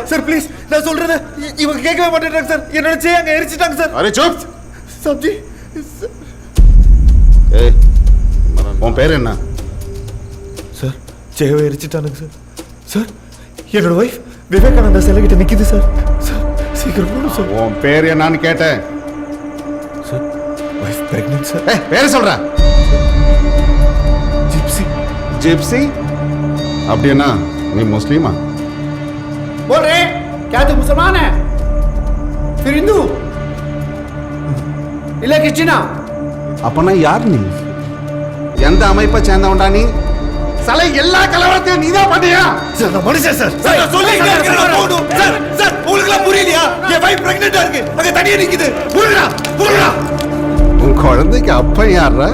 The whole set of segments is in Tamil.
சார் ப்ளீஸ் நான் சொல்றத இவங்க கேட்கவே மாட்டேன்றாங்க சார். என்னோட சேய் அங்க எரிச்சிட்டாங்க சார். Array soup sabzi. ஏய் உன் பேர் என்ன? சார் சேவை எரிச்சிட்டானுங்க சார். சார் என்னோட வைஃப் விவேகானந்தா சிலை கிட்ட நிக்குது சார். சார் சீக்கிரம் போகணும் சார். உன் பேர் என்னன்னு கேட்டேன் சார். Wife pregnant sir. பேர் சொல்ற? ஜிப்சி. ஜிப்சி அப்படின்னா நீ முஸ்லீமா? बोल रहे क्या तू मुसलमान है फिर हिंदू இல்ல கிறிஸ்டினா? அப்பனா யார் நீ? எந்த அமைப்பை சேர்ந்தவன்டா நீ? சலை எல்லா கலவரத்தையும் நீதான் பண்ணியா? சார் நான் மனுஷன் சார். சார் நான் சொல்லிட்டே இருக்கேன் போடு. சார் சார் உங்களுக்கு புரியலையா? என் வைஃப் பிரெக்னன்ட்டா இருக்கு. அங்க தனியா நிக்குது. புரியடா புரியடா. உன் குழந்தைக்கு அப்பா யாரா?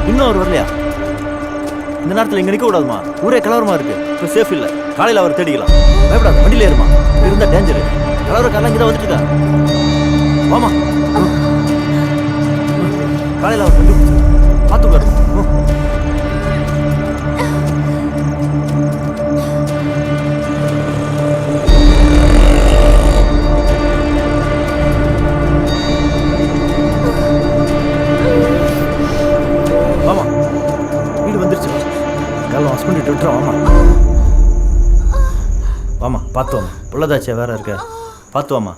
இன்னொரு வரலையா? இந்த நேரத்தில் இங்க நிக்க கூடாதுமா. ஊரே கலவரமா இருக்கு. இப்போ சேஃப் இல்ல. காலையில் அவர் தேடிக்கலாம். பயப்படாத, வண்டியில ஏறுமா. இருந்தா டேஞ்சர். கலவரக்காரலாம் இங்கே தான் வந்துட்டு இருக்கா. வாமா. காலையில் அவர் கண்டுபிடிச்சு பார்த்துக்காரு. வாமா, வீடு வந்துருச்சு. காலையில் ஹஸ்பண்ட் விட்டுறோம். வாமா வாமா, பார்த்து வாமா. புள்ளதாச்சியா வேற இருக்க, பார்த்து வாமா.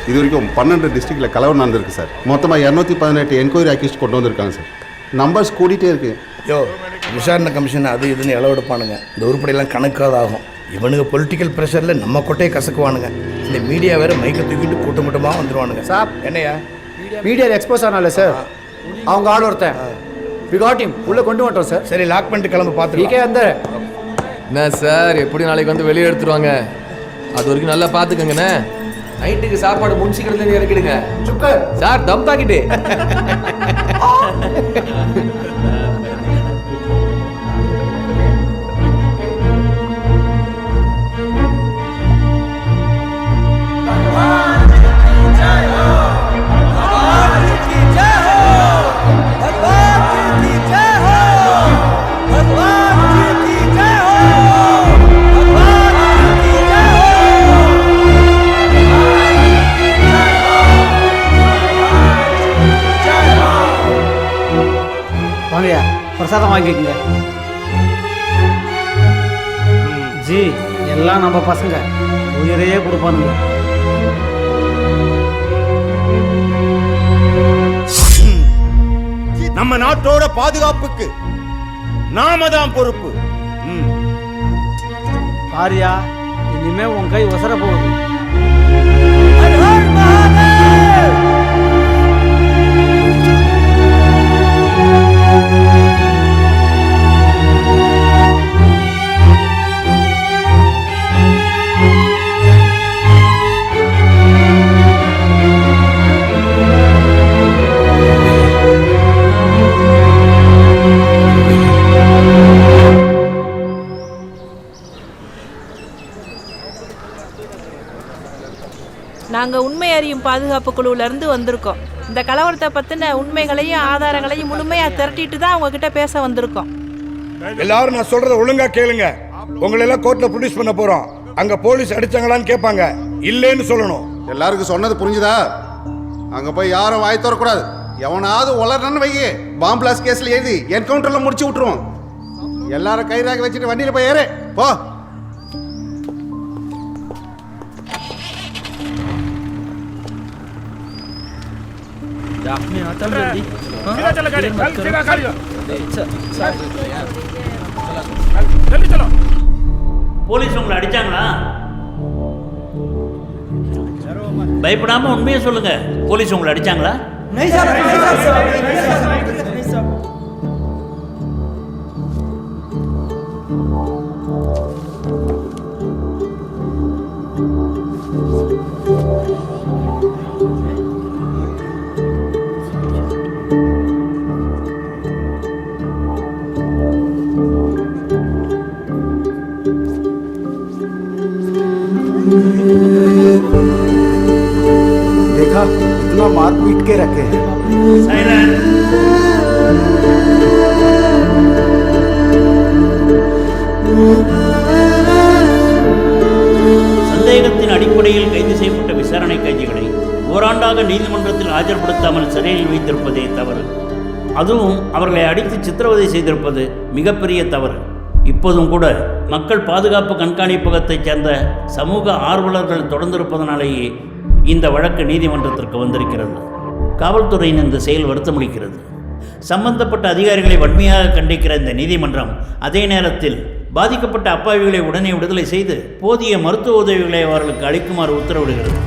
இது வரைக்கும் 12 டிஸ்ட்ரிக்டில் கலவரம் நடந்திருக்கு சார். மொத்தமாக 218 என்கொயரி அக்யூஸ்ட் கொண்டு வந்திருக்காங்க சார். நம்பர்ஸ் கூட்டிகிட்டே இருக்கு. யோ, விசாரணை கமிஷன் அது இதுன்னு இளவெடுப்பானுங்க. இந்த உருப்படியெல்லாம் கணக்காத ஆகும். இவனுங்க பொலிட்டிக்கல் ப்ரெஷரில் நம்ம கொட்டையை கசக்குவானுங்க. இந்த மீடியா வேறு மைக்கை தூக்கிட்டு கூட்டமாக வந்துடுவானுங்க. சார் என்னையா மீடியாவில் எக்ஸ்போஸ் ஆனால சார், அவங்க ஆள் ஒருத்தன் விகாட்டியும் உள்ளே கொண்டு வந்துட்டோம் சார். சரி, லாக் பண்ணிட்டு கிளம்பு. பார்த்து வீக்கே அந்த என்ன சார், எப்படி நாளைக்கு வந்து வெளியே எடுத்துருவாங்க. அது வரைக்கும் நல்லா பார்த்துக்கங்கண்ணே. நைட்டுக்கு சாப்பாடு முன்சிக்கிறதுல இறக்கிடுங்க சார். தம் தாக்கிட்டு பிரசாதம் வாங்கிக்கோங்க. ஜி எல்லாம் நம்ம பசங்க உயிரையே கொடுப்பானுங்க. நம்ம நாட்டோட பாதுகாப்புக்கு நாம தான் பொறுப்பு. பாரியா, இனிமே உன் கை ஒசர போகுது. நாங்கள் உண்மை அறியும் பாதுகாப்பு குழுவிலேருந்து வந்திருக்கோம். இந்த கலவரத்தை பற்றின உண்மைகளையும் ஆதாரங்களையும் முழுமையாக திரட்டிட்டு தான் உங்ககிட்ட பேச வந்திருக்கோம். எல்லாரும் நான் சொல்றத ஒழுங்கா கேளுங்க. உங்களை எல்லாம் கோர்ட்ல ப்ரொடியூஸ் பண்ண போறோம். அங்க போலீஸ் அடிச்சாங்களான்னு கேட்பாங்க, இல்லைன்னு சொல்லணும். எல்லாருக்கும் சொன்னது புரிஞ்சுதா? அங்கே போய் யாரும் வாய் தரக்கூடாது. எவனாவது உளறன்னு வைங்க, பாம்பு பிளாஸ்ட் கேஸில் எழுதி என்கவுண்டரில் முடிச்சு விட்டுருவோம். எல்லாரும் கைராக வச்சுட்டு வண்டியில் போய் ஏறு போ. போலீஸ் உங்களை அடிச்சாங்களா? பயப்படாம உண்மையை சொல்லுங்க. போலீஸ் உங்களை அடிச்சாங்களா? देखा इतना मार पीट के रखे हैं। சந்தேகத்தின் அடிப்படையில் கைது செய்யப்பட்ட விசாரணை கைதிகளை ஓராண்டாக நீதிமன்றத்தில் ஆஜர்படுத்தாமல் சிறையில் வைத்திருப்பதே தவறு. அதுவும் அவர்களை அடித்து சித்திரவதை செய்திருப்பது மிகப்பெரிய தவறு. இப்போதும் கூட மக்கள் பாதுகாப்பு கண்காணிப்பகத்தைச் சேர்ந்த சமூக ஆர்வலர்கள் தொடர்ந்திருப்பதனாலேயே இந்த வழக்கு நீதிமன்றத்திற்கு வந்திருக்கிறது. காவல்துறையின் இந்த செயல் வருத்தமளிக்கிறது. சம்பந்தப்பட்ட அதிகாரிகளை வன்மையாக கண்டிக்கிற இந்த நீதிமன்றம் அதே நேரத்தில் பாதிக்கப்பட்ட அப்பாவிகளை உடனே விடுதலை செய்து போதிய மருத்துவ உதவிகளை அவர்களுக்கு அளிக்குமாறு உத்தரவிடுகிறது.